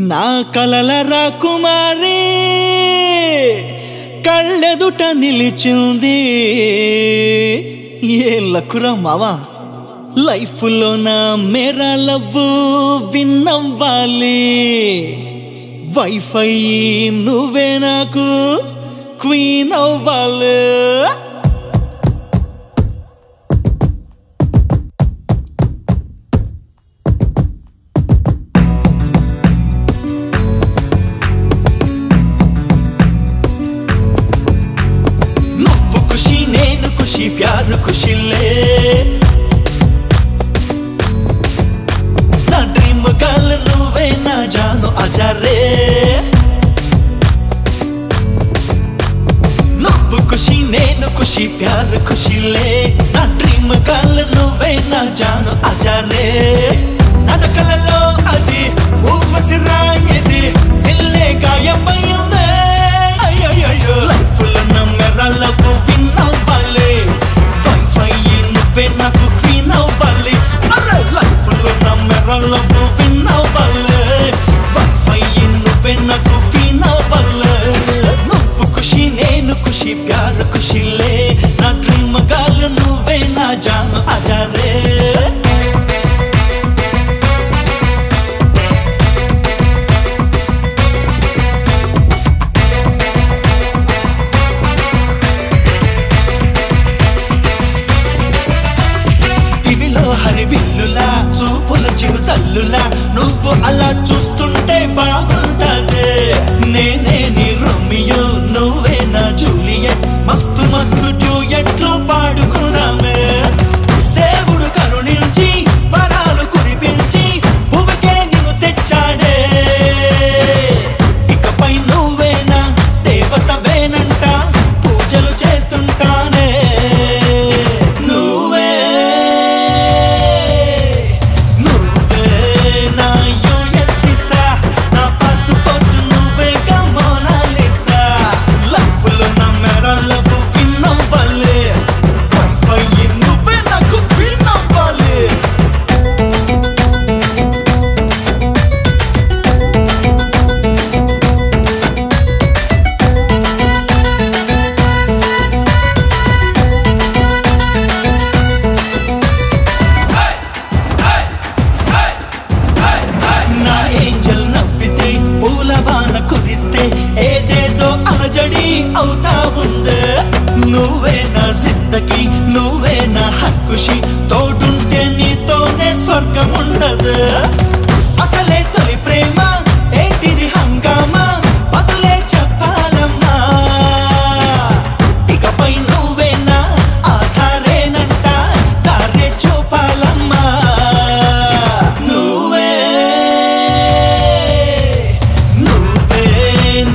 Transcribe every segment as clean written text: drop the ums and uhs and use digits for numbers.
నా కలల రాకుమారి కళ్ళెదుట నిలిచింది ఏ లక్కురా మావా లైఫ్లో నా మేరా లవ్వు విన్నవ్వాలి వైఫై నువ్వే నాకు క్వీన్ అవ్వాలి प्यार खुशी ले ना ड्रीम गर्ल नुवे ना जानो आजा रे नुव्वु खुशी नेनु खुशी प्यार खुशी ले ना ड्रीम गर्ल नुवे ना जानो आजा रे नडकలలో అది ఊమసిరాయేది ఇల్లే గాయమైందే అయ్యయ్యో లైఫ్ లో నమ్మరాలకు విన్నవ్వాలి వైఫై నువ్వే నాకు క్వీన్ అవ్వాలి అరే లైఫ్ లో నమ్మరాలకు విన్నవ్వాలి వైఫై నువ్వే నాకు క్వీన్ అవ్వాలి నువ్వు ఖుషి నేను ఖుషి ప్యార్ ఖుషి లే నా డ్రీమ్ గర్ల్ నువ్వే నా జాను ఆజా రే చూపుల చిరుచల్లులా నువ్వు అలా చూస్తుంటే బాగుంటదే నేనే నీ రోమియో నువ్వే నా జూలియట్ మస్తు మస్తు డ్యూయెట్లు పాడుకున్నామే దేవుడు కరుణించి వరాలు కురిపించి పువ్వుకే నిన్ను తెచ్చాడే ఇకపై నువ్వేనా దేవతవేనంట పూజలు చేస్తుంటానే అవుతా ఉందే నువ్వే నా జిందగీ నువ్వే నా హక్కుషి తోడుంటే నీతోనే స్వర్గం ఉండదు అసలే తొలి ప్రేమ ఏంటిది హంగామా బదులే చెప్పాలమ్మా ఇకపై నువ్వే నా ఆధారేనంట దారే చూపాలమ్మా నువ్వే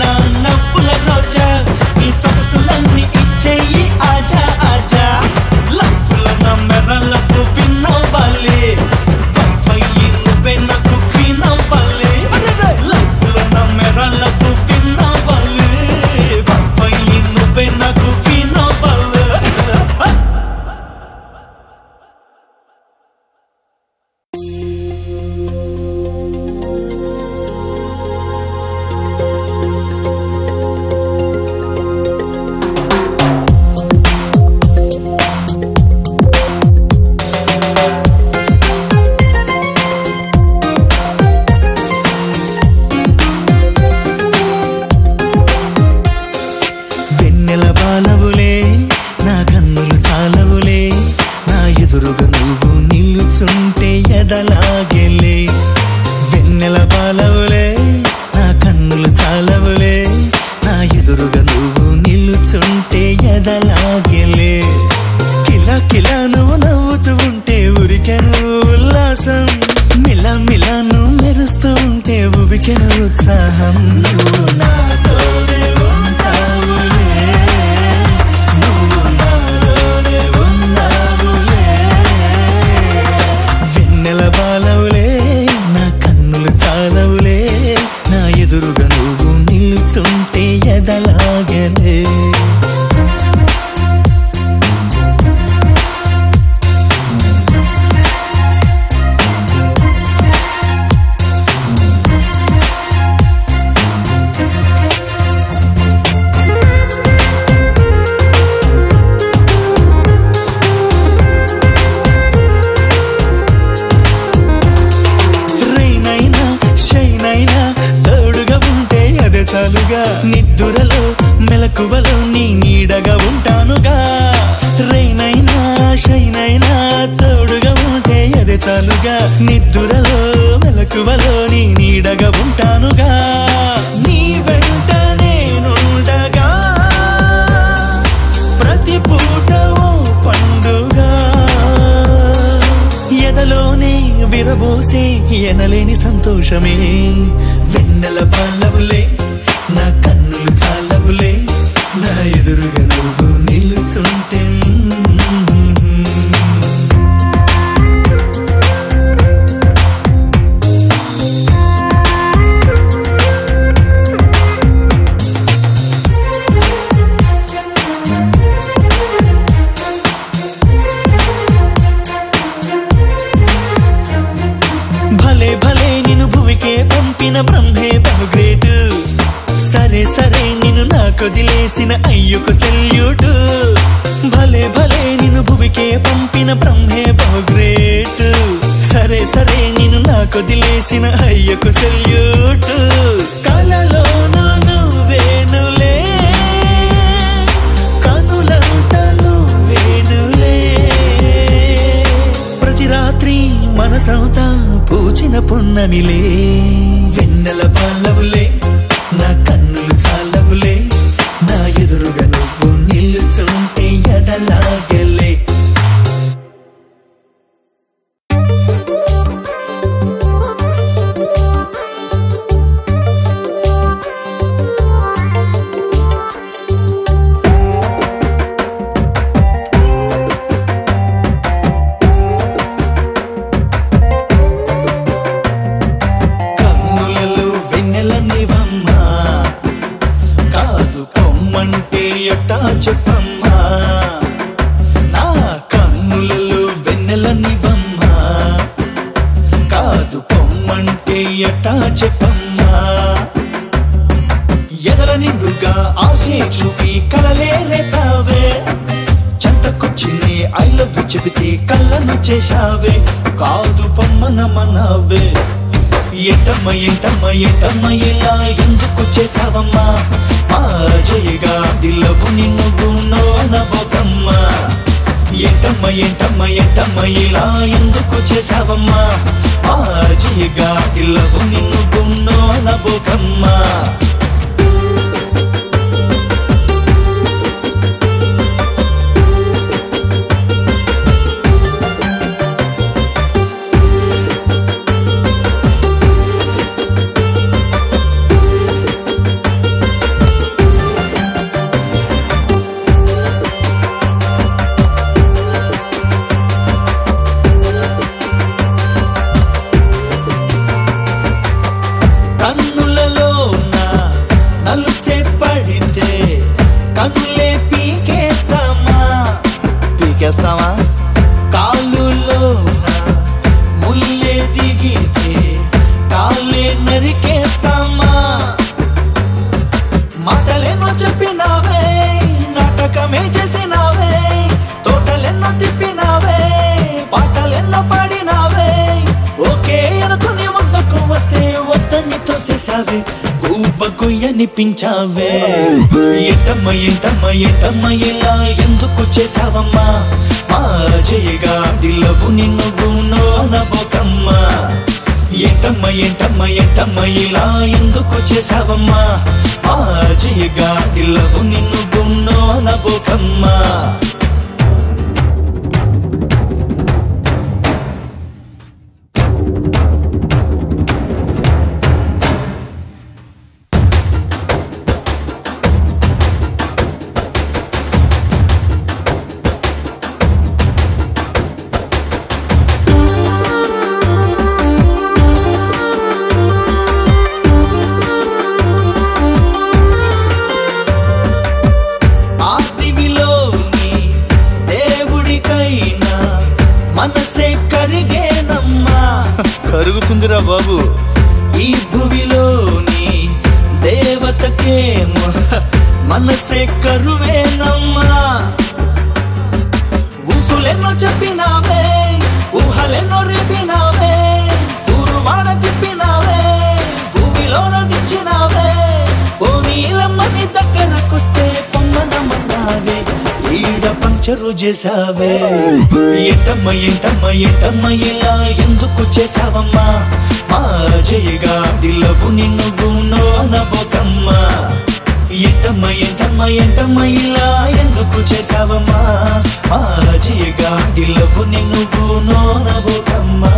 నా నవ్వుల రోజా సొగసులన్నీ ఇచ్చేయి ఆజా ఆజా లైఫ్ లో నా మెరలకు విన్నవ్వాలి వైఫై నువ్వే నాకు క్వీన్ అవ్వాలి లైఫ్ లో నా మెరలకు విన్నవ్వాలి వైఫై నువ్వే నాకు క్వీన్ అవ్వాలి ఉత్సాహం నువ్వు నాతోనే ఉంటావులే నువ్వు నాలోనే ఉన్నావులే వెన్నెల బాలవులే నా కన్నులు చాలవులే నా ఎదురుగా నువ్వు నిలుచుంటే ఎదలాగలే చాలుగా నిద్దురలో మెలకువలో నీ నీడగా ఉంటానుగా రైనైనా షైనైనా తోడుగా ఉంటే అదే చాలుగా నిద్దురలో మెలకువలో నీ నీడగా ఉంటానుగా నీ వెంట నేనుండగా ప్రతి పూట ఓ పండుగ ఎదలోనే విరబోసే ఎనలేని సంతోషమే వెన్నెల పాలవులే నా కన్నులు చాలవులే నా ఎదురుగా నువ్వు నిలుచుంటే భలే భలే నిన్ను భువికే పంపిన బ్రహ్మే బహుగ్రేట్ సరే సరే నిన్ను నాకొదిలేసిన అయ్యొక సెల్యూట్ భలే భలే నిన్ను భువికే పంపిన బ్రహ్మే బహుగ్రేట్ సరే సరే నిన్ను నాకొదిలేసిన అయ్యొక సెల్యూట్ కలలోనూ నువ్వేనులే కనులంట నువ్వేనులే ప్రతి రాత్రి మనసంతా పూచిన పున్నమిలే వెన్నెల పాలవులే నా కన్నులు చాలవులే నా ఎదురుగా నువ్వు నిలుచుంటే ఎదలాగలే చెప్పమ్మా నా కన్నులలో వెన్నెల నివమ్మా కాదు పొమ్మంటే ఎట్టా చెప్పమ్మా ఎదల నిండుగా ఆశే చూపి కలలే రేతావే చెంతకొచ్చినే ఐ లవ్ యు చెబితే కళ్ళను చేశావే కాదు పొమ్మనమన్నావే ఎంటమ్మ ఎంటమ్మ ఎంటమ్మ ఇలా ఎందుకు చేసావమ్మా జయగా దిల్లవు నిన్ను నోనబోకమ్మా ఎంటమ్మ ఎంటమ్మ ఎంటమ్మ ఇలా ఎందుకు చేసావమ్మా జయగా దిల్లవు నిన్ను నోనబోకమ్మా కాలులో ముల్లే దిగితే కాలే నరికేస్తామా మాటలెన్నో చెప్పినావే నాటకమే చేసినావే తోటలెన్నో తిప్పినావే పాటలెన్నో పాడినావే ఓకే అనుకుని వద్దకు వస్తే వద్దని తోసేసావే కొయ్యనిపించావే ఎంటమ్మ ఎంటమ్మ ఎంటమ్మ ఇలా ఎందుకు చేసావమ్మా జయగా దిల్లవు నిన్ను నోనబోకమ్మా ఎంటమ్మ ఎంటమ్మ ఎంటమ్మ ఇలా ఎందుకు చేసావమ్మా జయగా దిల్లవు నిన్ను నోనబోకమ్మా కరుగుతుందిరా బాబు ఈ భువిలోని దేవతకే మనసే కరువేనమ్మా ఊసులెన్నో చెప్పినావే ఊహలెన్నో రేపినావే ఊరువాడ తిప్పినావే భూమిలోన దించినావే పోనీ చేసావే ఎంటమ్మ ఎంటమ్మ ఎంటమ్మ ఇలా ఎందుకు చేసావమ్మా మా జయగాడిలవు నిన్ను నో అనబోకమ్మా ఎంటమ్మ ఎంటమ్మ ఎంటమ్మ ఇలా ఎందుకు చేసావమ్మా మా జయగాడిలవు నిన్ను నో అనబోకమ్మా